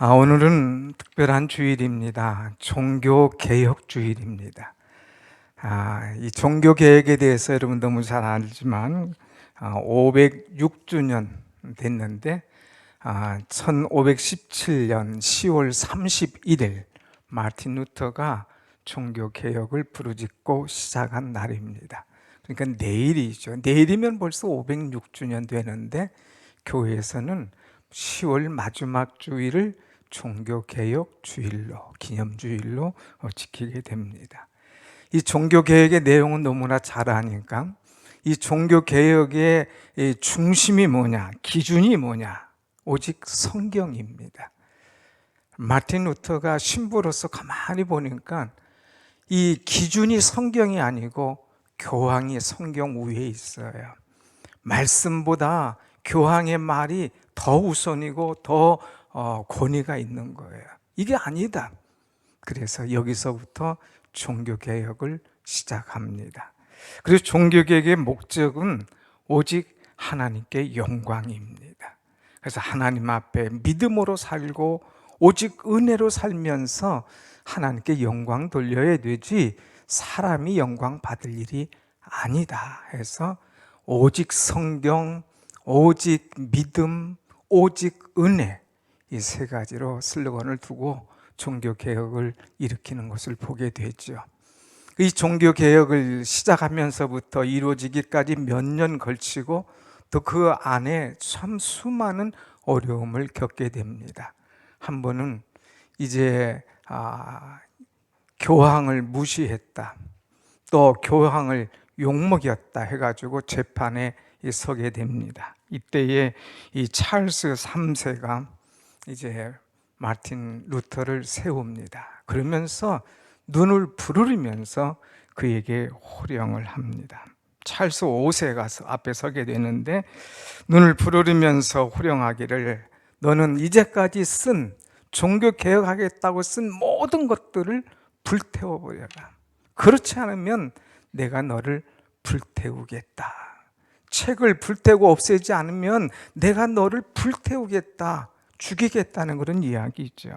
오늘은 특별한 주일입니다. 종교개혁 주일입니다. 이 종교개혁에 대해서 여러분 너무 잘 알지만 506주년 됐는데 1517년 10월 31일 마틴 루터가 종교개혁을 부르짖고 시작한 날입니다. 그러니까 내일이죠. 내일이면 벌써 506주년 되는데 교회에서는 10월 마지막 주일을 종교개혁 주일로, 기념주일로 지키게 됩니다. 이 종교개혁의 내용은 너무나 잘 아니까 이 종교개혁의 중심이 뭐냐, 기준이 뭐냐, 오직 성경입니다. 마틴 루터가 신부로서 가만히 보니까 이 기준이 성경이 아니고 교황이 성경 위에 있어요. 말씀보다 교황의 말이 더 우선이고 더 권위가 있는 거예요. 이게 아니다. 그래서 여기서부터 종교개혁을 시작합니다. 그래서 종교개혁의 목적은 오직 하나님께 영광입니다. 그래서 하나님 앞에 믿음으로 살고 오직 은혜로 살면서 하나님께 영광 돌려야 되지 사람이 영광 받을 일이 아니다 해서 오직 성경, 오직 믿음, 오직 은혜, 이 세 가지로 슬로건을 두고 종교개혁을 일으키는 것을 보게 되죠. 이 종교개혁을 시작하면서부터 이루어지기까지 몇 년 걸치고 또 그 안에 참 수많은 어려움을 겪게 됩니다. 한 번은 이제 교황을 무시했다, 또 교황을 욕먹였다 해가지고 재판에 서게 됩니다. 이때에 이 찰스 3세가 이제 마틴 루터를 세웁니다. 그러면서 눈을 부르리면서 그에게 호령을 합니다. 찰스 5세가 앞에 서게 되는데 눈을 부르리면서 호령하기를 너는 이제까지 쓴 종교개혁하겠다고 쓴 모든 것들을 불태워버려라. 그렇지 않으면 내가 너를 불태우겠다. 책을 불태우고 없애지 않으면 내가 너를 불태우겠다, 죽이겠다는 그런 이야기죠.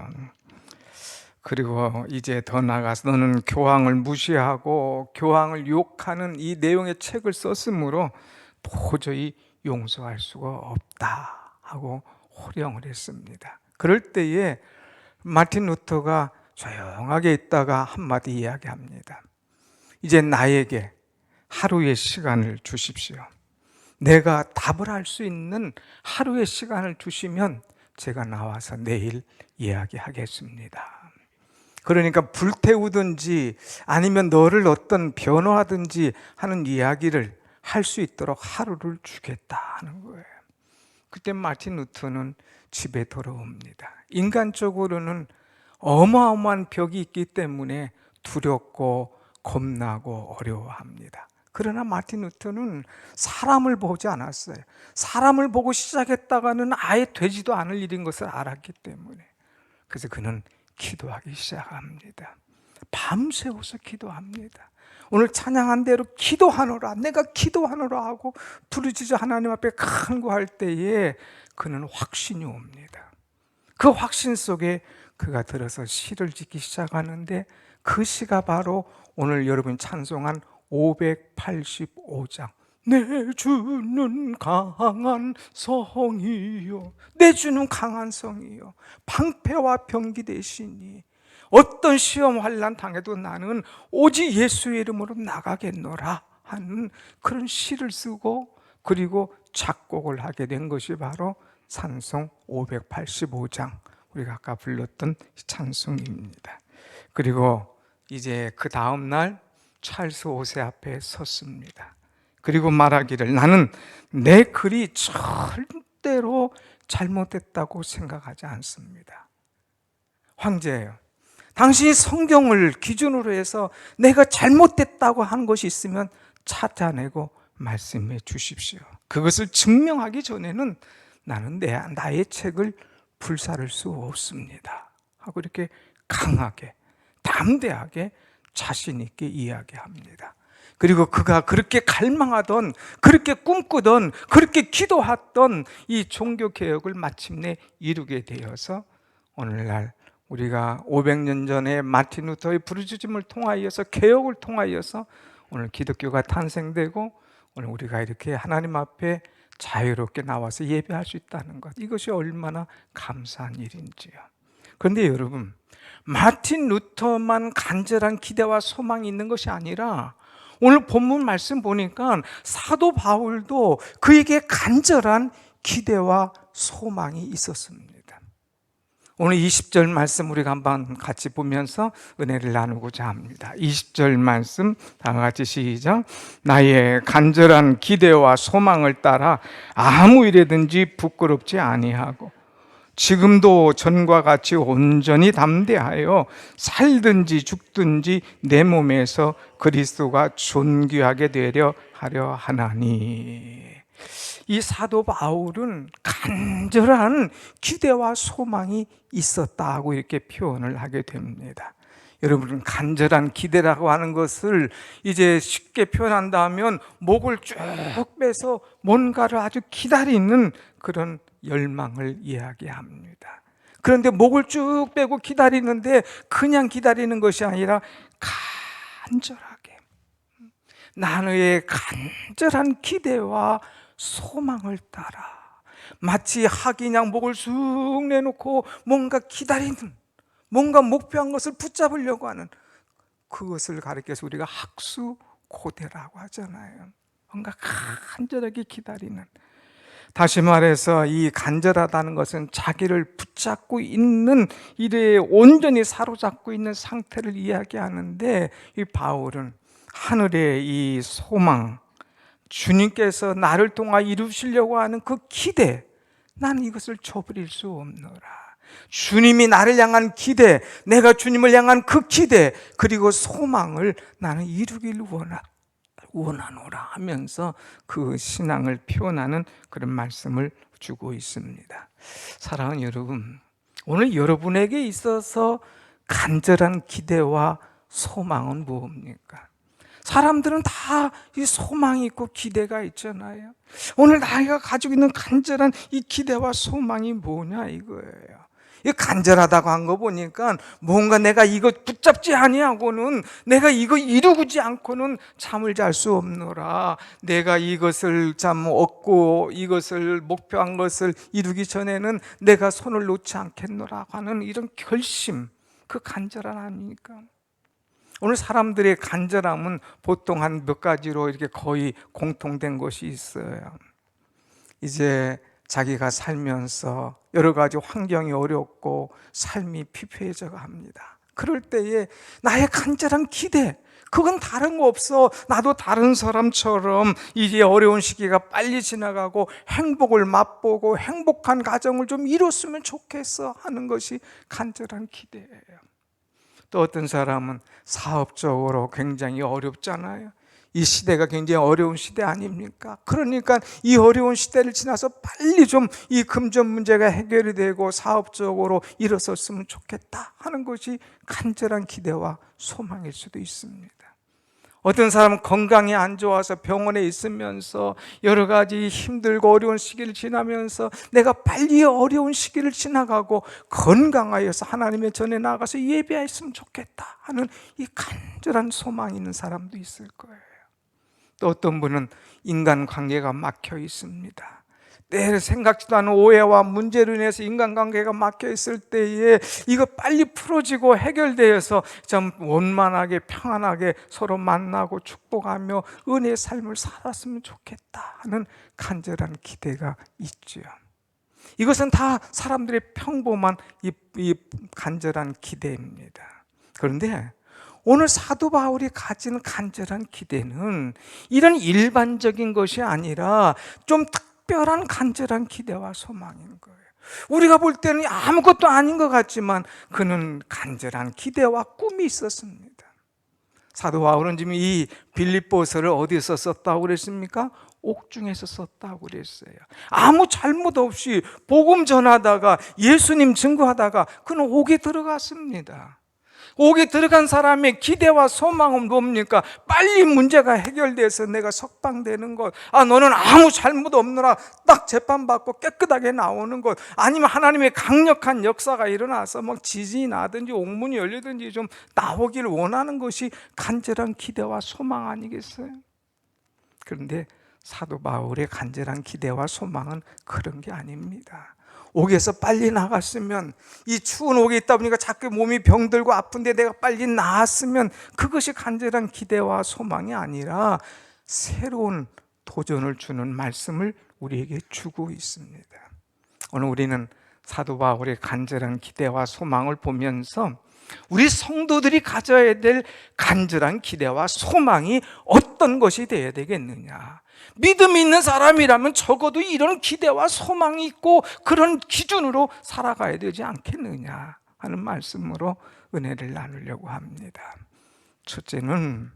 그리고 이제 더 나아가서 너는 교황을 무시하고 교황을 욕하는 이 내용의 책을 썼으므로 도저히 용서할 수가 없다 하고 호령을 했습니다. 그럴 때에 마틴 루터가 조용하게 있다가 한마디 이야기합니다. 이제 나에게 하루의 시간을 주십시오. 내가 답을 할 수 있는 하루의 시간을 주시면 제가 나와서 내일 이야기하겠습니다. 그러니까 불태우든지 아니면 너를 어떤 변호하든지 하는 이야기를 할 수 있도록 하루를 주겠다 하는 거예요. 그때 마틴 루터는 집에 돌아옵니다. 인간적으로는 어마어마한 벽이 있기 때문에 두렵고 겁나고 어려워합니다. 그러나 마틴 루터는 사람을 보지 않았어요. 사람을 보고 시작했다가는 아예 되지도 않을 일인 것을 알았기 때문에. 그래서 그는 기도하기 시작합니다. 밤새워서 기도합니다. 오늘 찬양한 대로 기도하노라, 내가 기도하노라 하고 부르짖어 하나님 앞에 간구할 때에 그는 확신이 옵니다. 그 확신 속에 그가 들어서 시를 짓기 시작하는데 그 시가 바로 오늘 여러분 찬송한 585장 내 주는 강한 성이요, 내 주는 강한 성이요, 방패와 병기 되시니 어떤 시험 환난 당해도 나는 오직 예수의 이름으로 나가겠노라 하는 그런 시를 쓰고 그리고 작곡을 하게 된 것이 바로 찬송 585장, 우리가 아까 불렀던 찬송입니다. 그리고 이제 그 다음 날 찰스 5세 앞에 섰습니다. 그리고 말하기를 나는 내 글이 절대로 잘못됐다고 생각하지 않습니다. 황제예요, 당신이 성경을 기준으로 해서 내가 잘못됐다고 하는 것이 있으면 찾아내고 말씀해 주십시오. 그것을 증명하기 전에는 나는 나의 책을 불사를 수 없습니다 하고 이렇게 강하게 담대하게 자신 있게 이야기합니다. 그리고 그가 그렇게 갈망하던, 그렇게 꿈꾸던, 그렇게 기도했던 이 종교개혁을 마침내 이루게 되어서 오늘날 우리가 500년 전에 마틴 루터의 부르짖음을 통하여서, 개혁을 통하여서 오늘 기독교가 탄생되고 오늘 우리가 이렇게 하나님 앞에 자유롭게 나와서 예배할 수 있다는 것, 이것이 얼마나 감사한 일인지요. 그런데 여러분, 마틴 루터만 간절한 기대와 소망이 있는 것이 아니라 오늘 본문 말씀 보니까 사도 바울도 그에게 간절한 기대와 소망이 있었습니다. 오늘 20절 말씀 우리가 한번 같이 보면서 은혜를 나누고자 합니다. 20절 말씀 다 같이 시작. 나의 간절한 기대와 소망을 따라 아무 일에든지 부끄럽지 아니하고 지금도 전과 같이 온전히 담대하여 살든지 죽든지 내 몸에서 그리스도가 존귀하게 되려 하려 하나니. 이 사도 바울은 간절한 기대와 소망이 있었다고 이렇게 표현을 하게 됩니다. 여러분, 간절한 기대라고 하는 것을 이제 쉽게 표현한다면 목을 쭉 빼서 뭔가를 아주 기다리는 그런 열망을 이야기합니다. 그런데 목을 쭉 빼고 기다리는데 그냥 기다리는 것이 아니라 간절하게, 나의 간절한 기대와 소망을 따라, 마치 하기냥 목을 쑥 내놓고 뭔가 기다리는, 뭔가 목표한 것을 붙잡으려고 하는, 그것을 가리켜서 우리가 학수고대라고 하잖아요. 뭔가 간절하게 기다리는. 다시 말해서 이 간절하다는 것은 자기를 붙잡고 있는, 이래 온전히 사로잡고 있는 상태를 이야기하는데, 이 바울은 하늘의 이 소망, 주님께서 나를 통하 이루시려고 하는 그 기대, 나는 이것을 저버릴 수 없노라. 주님이 나를 향한 기대, 내가 주님을 향한 그 기대, 그리고 소망을 나는 이루길 원하노라 하면서 그 신앙을 표현하는 그런 말씀을 주고 있습니다. 사랑하는 여러분, 오늘 여러분에게 있어서 간절한 기대와 소망은 무엇입니까? 사람들은 다 이 소망이 있고 기대가 있잖아요. 오늘 나이가 가지고 있는 간절한 이 기대와 소망이 뭐냐 이거예요. 이 간절하다고 한 거 보니까 뭔가 내가 이거 붙잡지 아니하고는, 내가 이거 이루지 않고는 잠을 잘 수 없노라. 내가 이것을 얻고 이것을 목표한 것을 이루기 전에는 내가 손을 놓지 않겠노라 하는 이런 결심, 그 간절함 아닙니까? 오늘 사람들의 간절함은 보통 한 몇 가지로 이렇게 거의 공통된 것이 있어요. 이제 자기가 살면서 여러 가지 환경이 어렵고 삶이 피폐해져 갑니다. 그럴 때에 나의 간절한 기대, 그건 다른 거 없어. 나도 다른 사람처럼 이제 어려운 시기가 빨리 지나가고 행복을 맛보고 행복한 가정을 좀 이뤘으면 좋겠어 하는 것이 간절한 기대예요. 또 어떤 사람은 사업적으로 굉장히 어렵잖아요. 이 시대가 굉장히 어려운 시대 아닙니까? 그러니까 이 어려운 시대를 지나서 빨리 좀 이 금전 문제가 해결이 되고 사업적으로 일어섰으면 좋겠다 하는 것이 간절한 기대와 소망일 수도 있습니다. 어떤 사람은 건강이 안 좋아서 병원에 있으면서 여러 가지 힘들고 어려운 시기를 지나면서 내가 빨리 어려운 시기를 지나가고 건강하여서 하나님의 전에 나가서 예배했으면 좋겠다 하는 이 간절한 소망이 있는 사람도 있을 거예요. 또 어떤 분은 인간관계가 막혀 있습니다. 내 생각지도 않은 오해와 문제로 인해서 인간관계가 막혀 있을 때에 이거 빨리 풀어지고 해결되어서 좀 원만하게 평안하게 서로 만나고 축복하며 은혜의 삶을 살았으면 좋겠다 하는 간절한 기대가 있죠. 이것은 다 사람들의 평범한 이 간절한 기대입니다. 그런데 오늘 사도 바울이 가진 간절한 기대는 이런 일반적인 것이 아니라 좀 특별한 간절한 기대와 소망인 거예요. 우리가 볼 때는 아무것도 아닌 것 같지만 그는 간절한 기대와 꿈이 있었습니다. 사도 바울은 지금 이 빌립보서를 어디서 썼다고 그랬습니까? 옥중에서 썼다고 그랬어요. 아무 잘못 없이 복음 전하다가 예수님 증거하다가 그는 옥에 들어갔습니다. 옥에 들어간 사람의 기대와 소망은 뭡니까? 빨리 문제가 해결돼서 내가 석방되는 것. 너는 아무 잘못 없노라. 딱 재판받고 깨끗하게 나오는 것. 아니면 하나님의 강력한 역사가 일어나서 막 지진이 나든지 옥문이 열리든지 좀 나오기를 원하는 것이 간절한 기대와 소망 아니겠어요? 그런데 사도 바울의 간절한 기대와 소망은 그런 게 아닙니다. 옥에서 빨리 나갔으면, 이 추운 옥에 있다 보니까 자꾸 몸이 병들고 아픈데 내가 빨리 나았으면, 그것이 간절한 기대와 소망이 아니라 새로운 도전을 주는 말씀을 우리에게 주고 있습니다. 오늘 우리는 사도 바울의 간절한 기대와 소망을 보면서 우리 성도들이 가져야 될 간절한 기대와 소망이 어떤 것이 되어야 되겠느냐. 믿음이 있는 사람이라면 적어도 이런 기대와 소망이 있고 그런 기준으로 살아가야 되지 않겠느냐 하는 말씀으로 은혜를 나누려고 합니다. 첫째는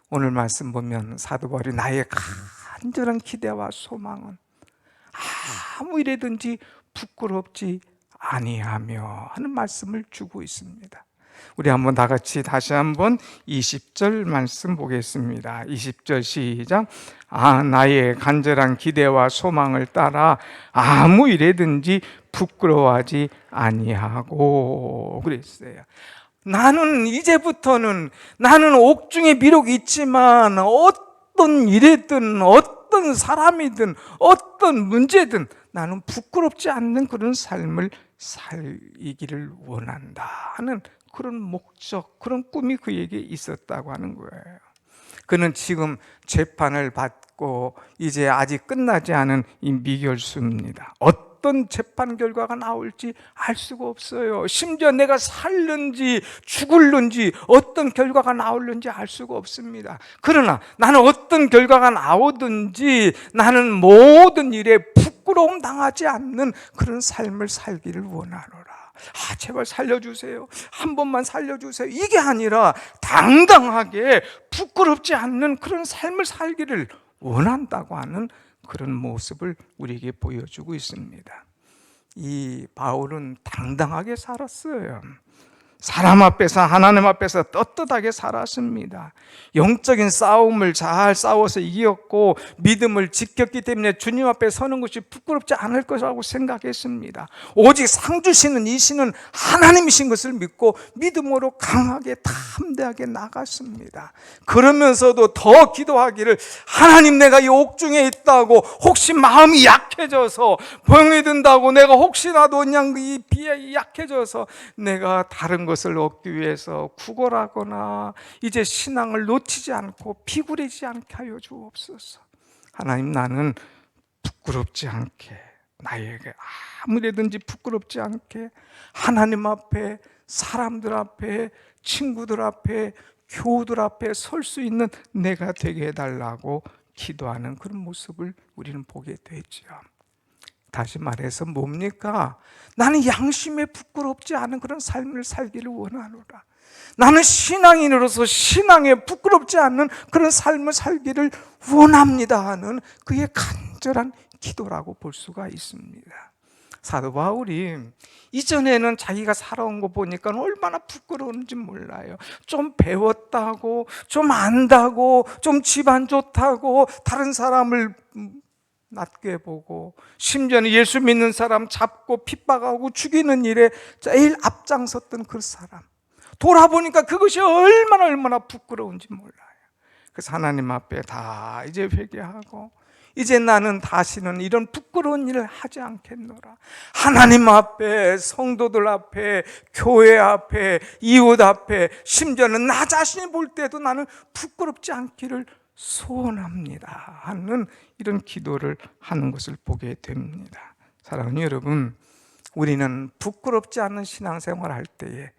오늘 말씀 보면 사도 바울이 나의 간절한 기대와 소망은 아무 일에든지 부끄럽지 아니하며 하는 말씀을 주고 있습니다. 우리 한번 다 같이 다시 한번 20절 말씀 보겠습니다. 20절 시작. 나의 간절한 기대와 소망을 따라 아무 일에든지 부끄러워하지 아니하고 그랬어요. 나는 이제부터는, 나는 옥중에 비록 있지만 어떤 일이든 어떤 사람이든 어떤 문제든 나는 부끄럽지 않는 그런 삶을 살기를 원한다 하는 그런 목적, 그런 꿈이 그에게 있었다고 하는 거예요. 그는 지금 재판을 받고 이제 아직 끝나지 않은 이 미결수입니다. 어떤 재판 결과가 나올지 알 수가 없어요. 심지어 내가 살는지 죽을는지 어떤 결과가 나올는지 알 수가 없습니다. 그러나 나는 어떤 결과가 나오든지 나는 모든 일에 부끄러움 당하지 않는 그런 삶을 살기를 원하노라. 제발 살려주세요. 한 번만 살려주세요. 이게 아니라 당당하게 부끄럽지 않는 그런 삶을 살기를 원한다고 하는 그런 모습을 우리에게 보여주고 있습니다. 이 바울은 당당하게 살았어요. 사람 앞에서, 하나님 앞에서 떳떳하게 살았습니다. 영적인 싸움을 잘 싸워서 이겼고 믿음을 지켰기 때문에 주님 앞에 서는 것이 부끄럽지 않을 것이라고 생각했습니다. 오직 상 주시는 이 신은 하나님이신 것을 믿고 믿음으로 강하게 담대하게 나갔습니다. 그러면서도 더 기도하기를, 하나님, 내가 이 옥중에 있다고 혹시 마음이 약해져서 병이 든다고 내가 혹시라도 그냥 이 비에 약해져서 내가 다른 것을 얻기 위해서 구걸하거나 이제 신앙을 놓치지 않고 비굴해지지 않게 하여 주옵소서. 하나님, 나는 부끄럽지 않게, 나에게 아무래든지 부끄럽지 않게 하나님 앞에, 사람들 앞에, 친구들 앞에, 교우들 앞에 설 수 있는 내가 되게 해달라고 기도하는 그런 모습을 우리는 보게 되죠. 다시 말해서 뭡니까? 나는 양심에 부끄럽지 않은 그런 삶을 살기를 원하노라. 나는 신앙인으로서 신앙에 부끄럽지 않는 그런 삶을 살기를 원합니다 하는 그의 간절한 기도라고 볼 수가 있습니다. 사도 바울이 이전에는 자기가 살아온 거 보니까 얼마나 부끄러운지 몰라요. 좀 배웠다고, 좀 안다고, 좀 집안 좋다고 다른 사람을 낮게 보고, 심지어는 예수 믿는 사람 잡고 핍박하고 죽이는 일에 제일 앞장섰던 그 사람, 돌아보니까 그것이 얼마나 부끄러운지 몰라요. 그래서 하나님 앞에 다 이제 회개하고, 이제 나는 다시는 이런 부끄러운 일을 하지 않겠노라. 하나님 앞에, 성도들 앞에, 교회 앞에, 이웃 앞에, 심지어는 나 자신이 볼 때도 나는 부끄럽지 않기를 소원합니다 하는 이런 기도를 하는 것을 보게 됩니다. 사랑하는 여러분, 우리는 부끄럽지 않은 신앙생활을 할 때에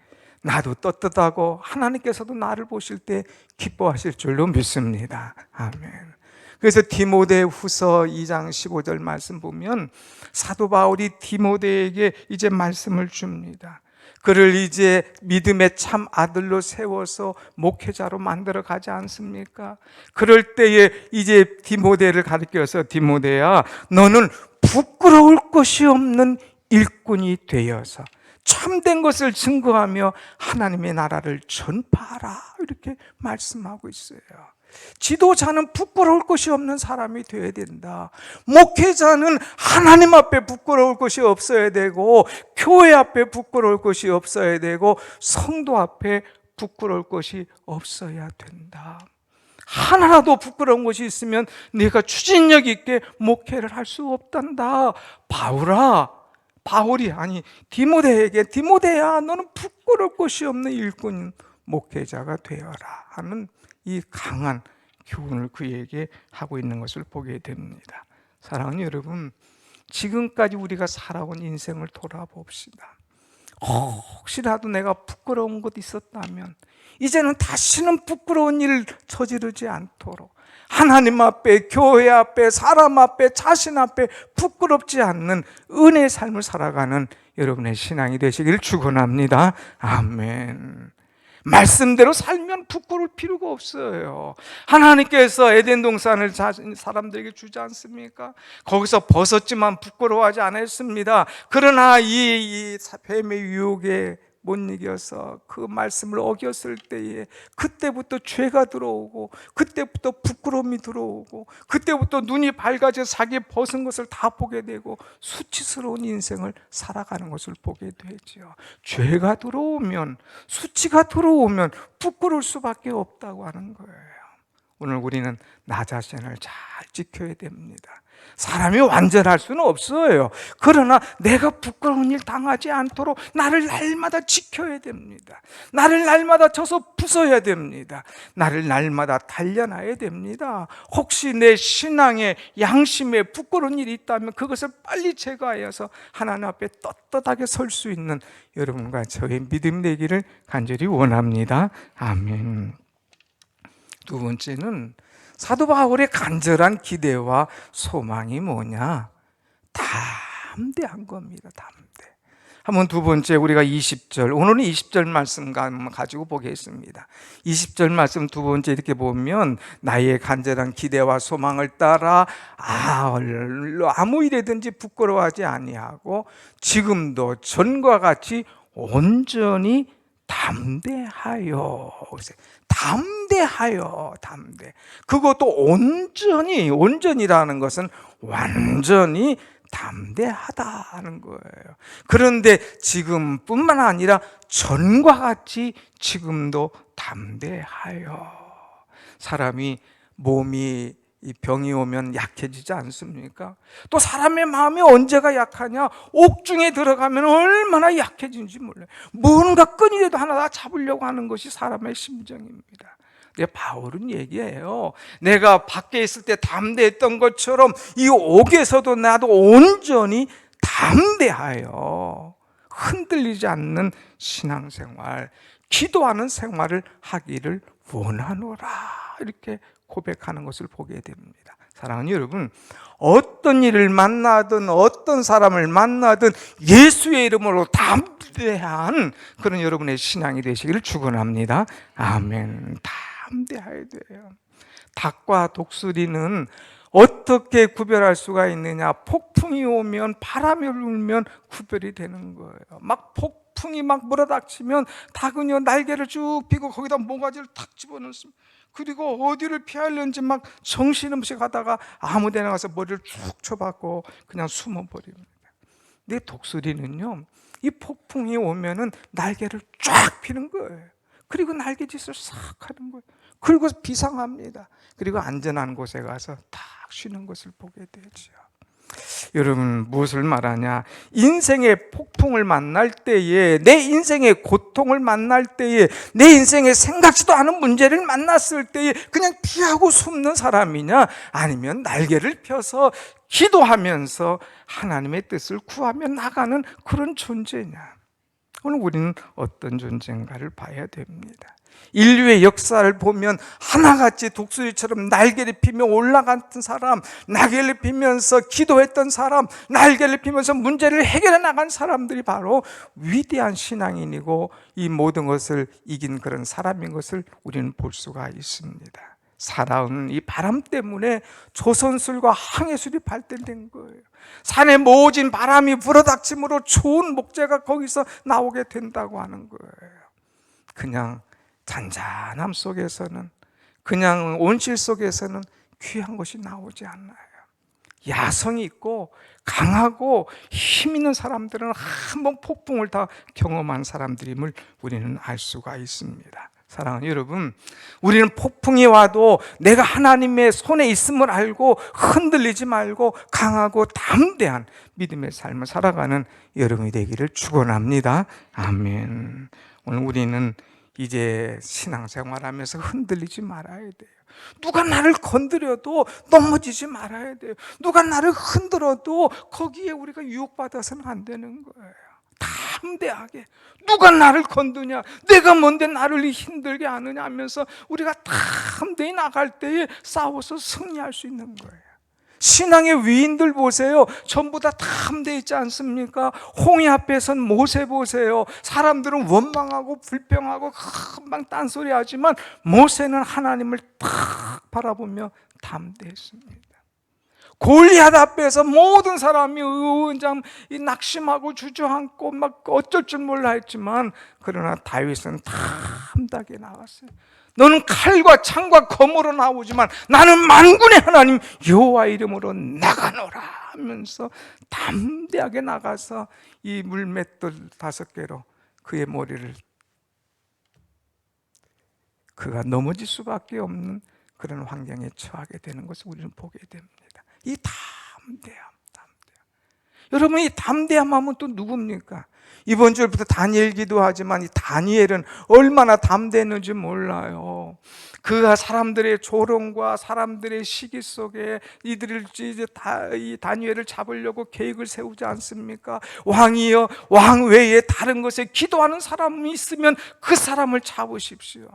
나도 떳떳하고 하나님께서도 나를 보실 때 기뻐하실 줄로 믿습니다. 아멘. 그래서 디모데후서 2장 15절 말씀 보면 사도 바울이 디모데에게 이제 말씀을 줍니다. 그를 이제 믿음의 참 아들로 세워서 목회자로 만들어 가지 않습니까? 그럴 때에 이제 디모데를 가르쳐서, 디모데야, 너는 부끄러울 것이 없는 일꾼이 되어서 참된 것을 증거하며 하나님의 나라를 전파하라, 이렇게 말씀하고 있어요. 지도자는 부끄러울 것이 없는 사람이 되어야 된다. 목회자는 하나님 앞에 부끄러울 것이 없어야 되고, 교회 앞에 부끄러울 것이 없어야 되고, 성도 앞에 부끄러울 것이 없어야 된다. 하나라도 부끄러운 것이 있으면 네가 추진력 있게 목회를 할 수 없단다. 바울이 아니 디모데에게, 디모데야 너는 부끄러울 것이 없는 일꾼 목회자가 되어라 하는 이 강한 교훈을 그에게 하고 있는 것을 보게 됩니다. 사랑하는 여러분, 지금까지 우리가 살아온 인생을 돌아봅시다. 혹시라도 내가 부끄러운 것 있었다면 이제는 다시는 부끄러운 일을 저지르지 않도록 하나님 앞에, 교회 앞에, 사람 앞에, 자신 앞에 부끄럽지 않는 은혜의 삶을 살아가는 여러분의 신앙이 되시길 축원합니다. 아멘. 말씀대로 살면 부끄러울 필요가 없어요. 하나님께서 에덴 동산을 사람들에게 주지 않습니까? 거기서 벗었지만 부끄러워하지 않았습니다. 그러나 이 뱀의 유혹에 못 이겨서 그 말씀을 어겼을 때에 그때부터 죄가 들어오고, 그때부터 부끄러움이 들어오고, 그때부터 눈이 밝아져 자기 벗은 것을 다 보게 되고 수치스러운 인생을 살아가는 것을 보게 되죠. 죄가 들어오면, 수치가 들어오면 부끄러울 수밖에 없다고 하는 거예요. 오늘 우리는 나 자신을 잘 지켜야 됩니다. 사람이 완전할 수는 없어요. 그러나 내가 부끄러운 일 당하지 않도록 나를 날마다 지켜야 됩니다. 나를 날마다 쳐서 부숴야 됩니다. 나를 날마다 단련해야 됩니다. 혹시 내 신앙에, 양심에 부끄러운 일이 있다면 그것을 빨리 제거하여서 하나님 앞에 떳떳하게 설 수 있는 여러분과 저의 믿음 되기를 간절히 원합니다. 아멘. 두 번째는 사도 바울의 간절한 기대와 소망이 뭐냐? 담대한 겁니다. 담대. 한번 두 번째 우리가 20절, 오늘은 20절 말씀 가지고 보겠습니다. 20절 말씀 두 번째 이렇게 보면 나의 간절한 기대와 소망을 따라 아무 일에든지 부끄러워하지 아니하고 지금도 전과 같이 온전히 담대하여. 담대. 그것도 온전이라는 것은 완전히 담대하다는 거예요. 그런데 지금뿐만 아니라 전과 같이 지금도 담대하여. 사람이 몸이 이 병이 오면 약해지지 않습니까? 또 사람의 마음이 언제가 약하냐? 옥중에 들어가면 얼마나 약해지는지 몰라요. 뭔가 끈이라도 하나 다 잡으려고 하는 것이 사람의 심정입니다. 바울은 얘기해요. 내가 밖에 있을 때 담대했던 것처럼 이 옥에서도 나도 온전히 담대하여 흔들리지 않는 신앙생활, 기도하는 생활을 하기를 원하노라, 이렇게 고백하는 것을 보게 됩니다. 사랑하는 여러분, 어떤 일을 만나든 어떤 사람을 만나든 예수의 이름으로 담대한 그런 여러분의 신앙이 되시기를 축원합니다. 아멘. 담대해야 돼요. 닭과 독수리는 어떻게 구별할 수가 있느냐? 폭풍이 오면, 바람이 불면 구별이 되는 거예요. 막 폭풍이 막 몰아닥치면 닭은요 날개를 쭉 펴고 거기다 모가지를 탁 집어넣습니다. 그리고 어디를 피하려는지 막 정신없이 가다가 아무 데나 가서 머리를 쭉 쳐박고 그냥 숨어버립니다. 근데 독수리는요, 이 폭풍이 오면은 날개를 쫙 펴는 거예요. 그리고 날개짓을 싹 하는 거예요. 그리고 비상합니다. 그리고 안전한 곳에 가서 딱 쉬는 것을 보게 되죠. 여러분, 무엇을 말하냐? 인생의 폭풍을 만날 때에, 내 인생의 고통을 만날 때에, 내 인생의 생각지도 않은 문제를 만났을 때에 그냥 피하고 숨는 사람이냐? 아니면 날개를 펴서 기도하면서 하나님의 뜻을 구하며 나가는 그런 존재냐? 오늘 우리는 어떤 존재인가를 봐야 됩니다. 인류의 역사를 보면 하나같이 독수리처럼 날개를 피며 올라갔던 사람, 날개를 피면서 기도했던 사람, 날개를 피면서 문제를 해결해 나간 사람들이 바로 위대한 신앙인이고 이 모든 것을 이긴 그런 사람인 것을 우리는 볼 수가 있습니다. 살아오는 이 바람 때문에 조선술과 항해술이 발달된 거예요. 산에 모진 바람이 불어닥침으로 좋은 목재가 거기서 나오게 된다고 하는 거예요. 그냥 잔잔함 속에서는, 그냥 온실 속에서는 귀한 것이 나오지 않아요. 야성이 있고 강하고 힘 있는 사람들은 한번 폭풍을 다 경험한 사람들임을 우리는 알 수가 있습니다. 사랑하는 여러분, 우리는 폭풍이 와도 내가 하나님의 손에 있음을 알고 흔들리지 말고 강하고 담대한 믿음의 삶을 살아가는 여러분이 되기를 축원합니다. 아멘. 오늘 우리는 이제 신앙생활하면서 흔들리지 말아야 돼요. 누가 나를 건드려도 넘어지지 말아야 돼요. 누가 나를 흔들어도 거기에 우리가 유혹받아서는 안 되는 거예요. 담대하게, 누가 나를 건드냐, 내가 뭔데 나를 힘들게 하느냐 하면서 우리가 담대히 나갈 때에 싸워서 승리할 수 있는 거예요. 신앙의 위인들 보세요. 전부 다 담대히 있지 않습니까? 홍해 앞에선 모세 보세요. 사람들은 원망하고 불평하고 금방 딴소리 하지만 모세는 하나님을 딱 바라보며 담대했습니다. 골리앗 앞에서 모든 사람이 낙심하고 주저앉고 막 어쩔 줄 몰라 했지만, 그러나 다윗은 담대하게 나갔어요. 너는 칼과 창과 검으로 나오지만 나는 만군의 하나님 여호와 이름으로 나가노라 하면서 담대하게 나가서 이 물맷돌 5개로 그의 머리를, 그가 넘어질 수밖에 없는 그런 환경에 처하게 되는 것을 우리는 보게 됩니다. 이 담대함. 여러분, 이 담대함 하면 또 누굽니까? 이번 주부터 다니엘 기도하지만 이 다니엘은 얼마나 담대했는지 몰라요. 그가 사람들의 조롱과 사람들의 시기 속에 이들을 이제 이 다니엘을 잡으려고 계획을 세우지 않습니까? 왕이여, 왕 외에 다른 것에 기도하는 사람이 있으면 그 사람을 잡으십시오.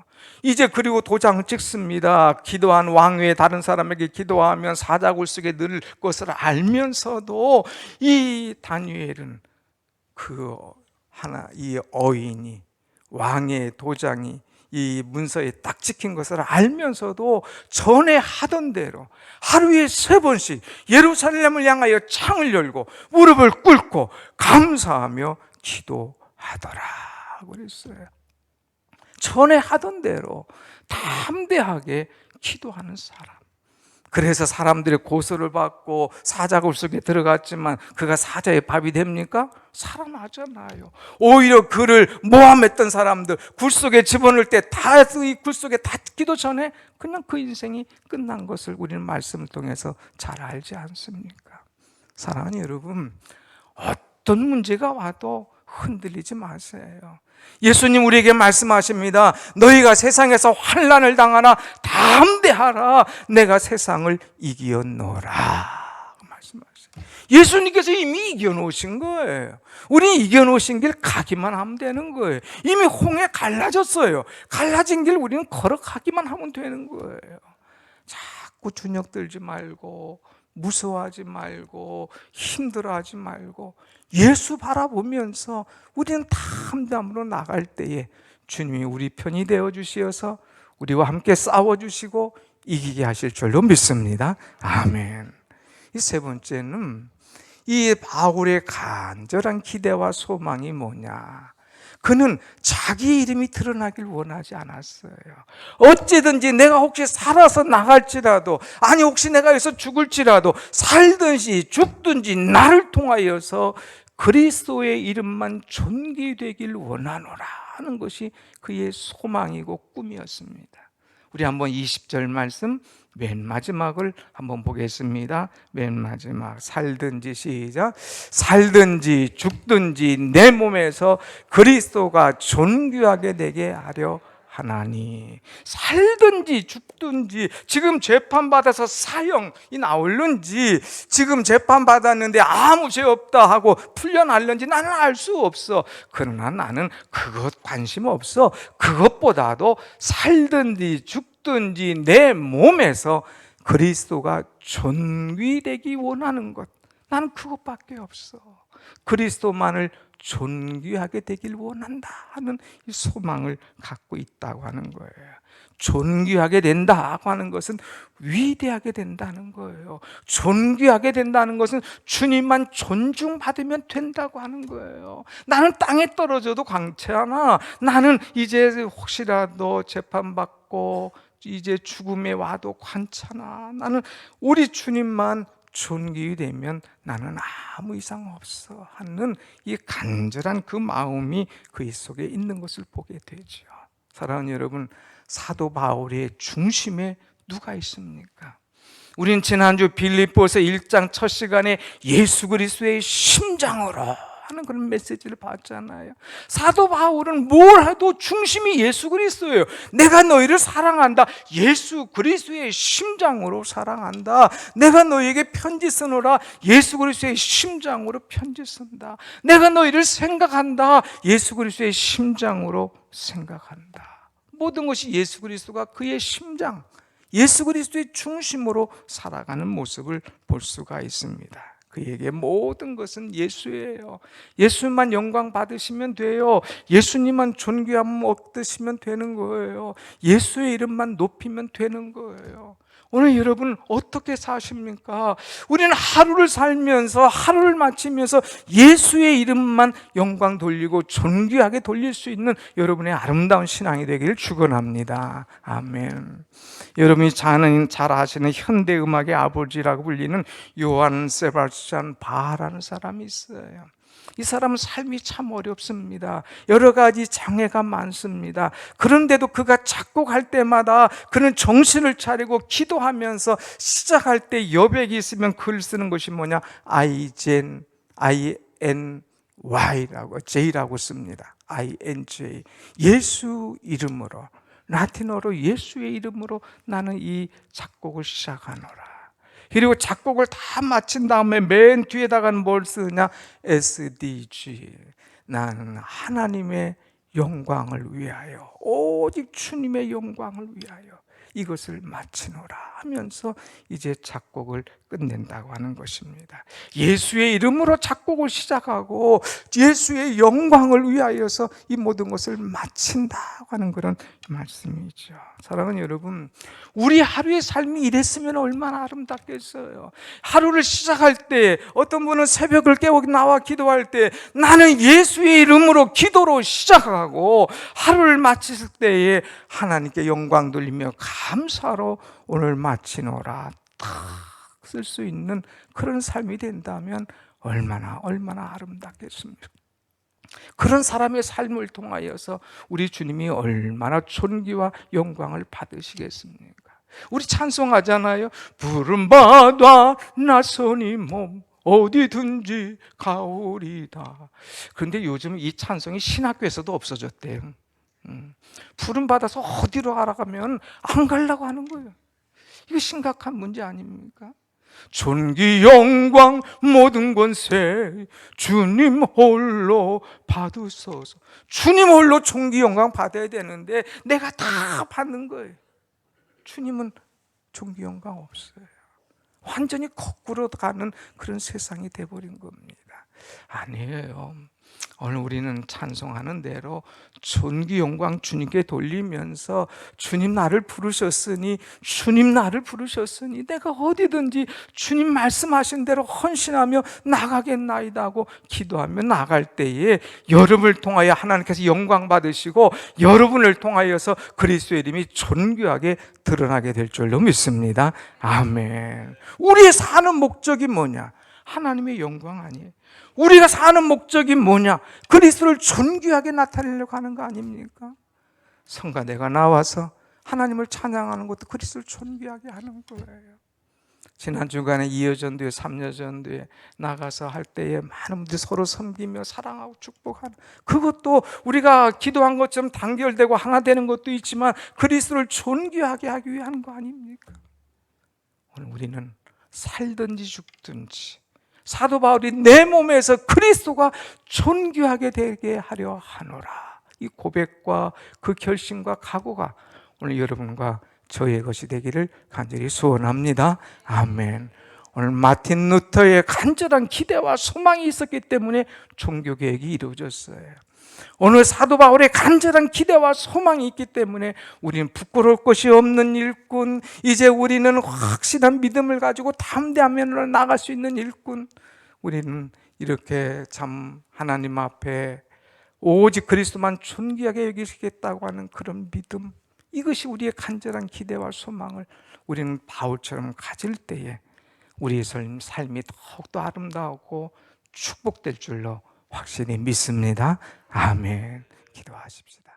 이제 그리고 도장을 찍습니다. 기도한 왕 외에 다른 사람에게 기도하면 사자굴 속에 넣을 것을 알면서도 이 다니엘은 이 어인이, 왕의 도장이 이 문서에 딱 찍힌 것을 알면서도 전에 하던 대로 하루에 3번씩 예루살렘을 향하여 창을 열고 무릎을 꿇고 감사하며 기도하더라 그랬어요. 전에 하던 대로 담대하게 기도하는 사람. 그래서 사람들의 고소를 받고 사자굴 속에 들어갔지만 그가 사자의 밥이 됩니까? 살아나잖아요. 오히려 그를 모함했던 사람들 굴 속에 집어넣을 때 다 이 굴 속에 닿기도 전에 그냥 그 인생이 끝난 것을 우리는 말씀을 통해서 잘 알지 않습니까? 사랑하는 여러분, 어떤 문제가 와도 흔들리지 마세요. 예수님 우리에게 말씀하십니다. 너희가 세상에서 환난을 당하나 담대하라, 내가 세상을 이겨노라 말씀하세요. 예수님께서 이미 이겨놓으신 거예요. 우리 이겨놓으신 길 가기만 하면 되는 거예요. 이미 홍해 갈라졌어요. 갈라진 길 우리는 걸어가기만 하면 되는 거예요. 자꾸 주눅 들지 말고 무서워하지 말고 힘들어하지 말고 예수 바라보면서 우리는 담대함으로 나갈 때에 주님이 우리 편이 되어주시어서 우리와 함께 싸워주시고 이기게 하실 줄로 믿습니다. 아멘. 이 3번째는 이 바울의 간절한 기대와 소망이 뭐냐? 그는 자기 이름이 드러나길 원하지 않았어요. 어찌든지 내가 혹시 살아서 나갈지라도, 아니 혹시 내가 여기서 죽을지라도, 살든지 죽든지 나를 통하여서 그리스도의 이름만 존귀되길 원하노라 하는 것이 그의 소망이고 꿈이었습니다. 우리 한번 20절 말씀 맨 마지막을 한번 보겠습니다. 맨 마지막, 살든지, 시작. 살든지 죽든지 내 몸에서 그리스도가 존귀하게 되게 하려 하나니. 살든지 죽든지, 지금 재판받아서 사형이 나올는지, 지금 재판받았는데 아무 죄 없다 하고 풀려날는지 나는 알 수 없어. 그러나 나는 그것 관심 없어. 그것보다도 살든지 죽든지 내 몸에서 그리스도가 존귀되기 원하는 것, 나는 그것밖에 없어. 그리스도만을 존귀하게 되길 원한다 하는 이 소망을 갖고 있다고 하는 거예요. 존귀하게 된다고 하는 것은 위대하게 된다는 거예요. 존귀하게 된다는 것은 주님만 존중받으면 된다고 하는 거예요. 나는 땅에 떨어져도 광채하나, 나는 이제 혹시라도 재판받고 이제 죽음에 와도 괜찮아, 나는 우리 주님만 존귀되면 나는 아무 이상 없어 하는 이 간절한 그 마음이 그의 속에 있는 것을 보게 되죠. 사랑하는 여러분, 사도 바울의 중심에 누가 있습니까? 우린 지난주 빌립보서 1장 첫 시간에 예수 그리스도의 심장으로 하는 그런 메시지를 봤잖아요. 사도 바울은 뭘 해도 중심이 예수 그리스도예요. 내가 너희를 사랑한다. 예수 그리스도의 심장으로 사랑한다. 내가 너희에게 편지 쓰노라. 예수 그리스도의 심장으로 편지 쓴다. 내가 너희를 생각한다. 예수 그리스도의 심장으로 생각한다. 모든 것이 예수 그리스도가 그의 심장, 예수 그리스도의 중심으로 살아가는 모습을 볼 수가 있습니다. 그에게 모든 것은 예수예요. 예수님만 영광 받으시면 돼요. 예수님만 존귀함 얻으시면 되는 거예요. 예수의 이름만 높이면 되는 거예요. 오늘 여러분 어떻게 사십니까? 우리는 하루를 살면서, 하루를 마치면서 예수의 이름만 영광 돌리고 존귀하게 돌릴 수 있는 여러분의 아름다운 신앙이 되기를 축원합니다. 아멘. 여러분이 잘 아시는 현대음악의 아버지라고 불리는 요한 세바스찬 바라는 사람이 있어요. 이 사람은 삶이 참 어렵습니다. 여러 가지 장애가 많습니다. 그런데도 그가 작곡할 때마다 그는 정신을 차리고 기도하면서 시작할 때 여백이 있으면 글 쓰는 것이 뭐냐? INY라고 J라고 씁니다. INJ. 예수 이름으로, 라틴어로 예수의 이름으로 나는 이 작곡을 시작하노라. 그리고 작곡을 다 마친 다음에 맨 뒤에다가는 뭘 쓰냐? SDG. 나는 하나님의 영광을 위하여, 오직 주님의 영광을 위하여 이것을 마치노라 하면서 이제 작곡을 끝낸다고 하는 것입니다. 예수의 이름으로 작곡을 시작하고 예수의 영광을 위하여서 이 모든 것을 마친다고 하는 그런 말씀이죠. 사랑하는 여러분, 우리 하루의 삶이 이랬으면 얼마나 아름답겠어요. 하루를 시작할 때 어떤 분은 새벽을 깨워 나와 기도할 때 나는 예수의 이름으로 기도로 시작하고 하루를 마칠 때에 하나님께 영광 돌리며 감사로 오늘 마치노라 딱 쓸 수 있는 그런 삶이 된다면 얼마나 아름답겠습니까? 그런 사람의 삶을 통하여서 우리 주님이 얼마나 존귀와 영광을 받으시겠습니까? 우리 찬송하잖아요. 푸른 바다 나선이 몸 어디든지 가오리다. 그런데 요즘 이 찬송이 신학교에서도 없어졌대요. 푸른 바다에서 어디로 알아가면 안 가려고 하는 거예요. 이거 심각한 문제 아닙니까? 존귀 영광 모든 권세 주님 홀로 받으소서. 주님 홀로 존귀 영광 받아야 되는데 내가 다 받는 거예요. 주님은 존귀 영광 없어요. 완전히 거꾸로 가는 그런 세상이 돼버린 겁니다. 아니에요. 오늘 우리는 찬송하는 대로 존귀 영광 주님께 돌리면서 주님 나를 부르셨으니 내가 어디든지 주님 말씀하신 대로 헌신하며 나가겠나이다 하고 기도하며 나갈 때에 여러분을 통하여 하나님께서 영광 받으시고 여러분을 통하여서 그리스도의 이름이 존귀하게 드러나게 될 줄로 믿습니다. 아멘. 우리의 사는 목적이 뭐냐? 하나님의 영광 아니에요. 우리가 사는 목적이 뭐냐? 그리스도를 존귀하게 나타내려고 하는 거 아닙니까? 성가대가 나와서 하나님을 찬양하는 것도 그리스도를 존귀하게 하는 거예요. 지난 주간에 2여전도에 3여전도에 나가서 할 때에 많은 분들이 서로 섬기며 사랑하고 축복하는, 그것도 우리가 기도한 것처럼 단결되고 하나 되는 것도 있지만 그리스도를 존귀하게 하기 위한 거 아닙니까? 오늘 우리는 살든지 죽든지 사도 바울이 내 몸에서 그리스도가 존귀하게 되게 하려 하노라, 이 고백과 그 결심과 각오가 오늘 여러분과 저의 것이 되기를 간절히 소원합니다. 아멘. 오늘 마틴 루터의 간절한 기대와 소망이 있었기 때문에 종교개혁이 이루어졌어요. 오늘 사도 바울의 간절한 기대와 소망이 있기 때문에 우리는 부끄러울 것이 없는 일꾼, 이제 우리는 확실한 믿음을 가지고 담대하면 나갈 수 있는 일꾼, 우리는 이렇게 참 하나님 앞에 오직 그리스도만 존귀하게 여기시겠다고 하는 그런 믿음, 이것이 우리의 간절한 기대와 소망을 우리는 바울처럼 가질 때에 우리의 삶이 더욱더 아름다우고 축복될 줄로 확실히 믿습니다. 아멘. 기도하십시다.